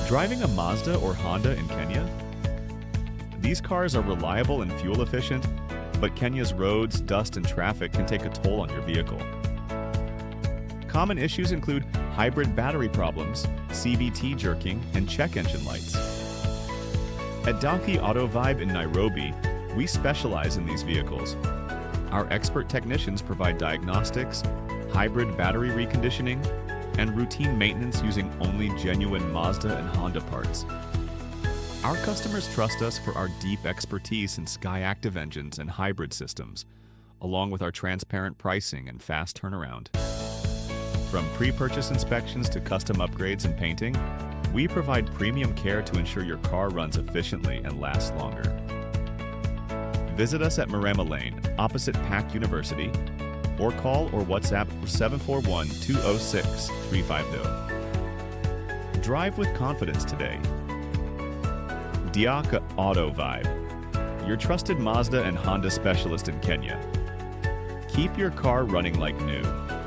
Driving a Mazda or Honda in Kenya? These cars are reliable and fuel efficient, but Kenya's roads, dust, and traffic can take a toll on your vehicle. Common issues include hybrid battery problems, CVT jerking, and check engine lights. At D-Auhc Auto VYB in Nairobi, we specialize in these vehicles. Our expert technicians provide diagnostics, hybrid battery reconditioning, and routine maintenance using only genuine Mazda and Honda parts. Our customers trust us for our deep expertise in Sky-active engines and hybrid systems, along with our transparent pricing and fast turnaround. From pre-purchase inspections to custom upgrades and painting, we provide premium care to ensure your car runs efficiently and lasts longer. Visit us at Marema Lane, opposite Pack University, or call or WhatsApp 741-206-350. Drive with confidence today. D-Auhc Auto VYB, your trusted Mazda and Honda specialist in Kenya. Keep your car running like new.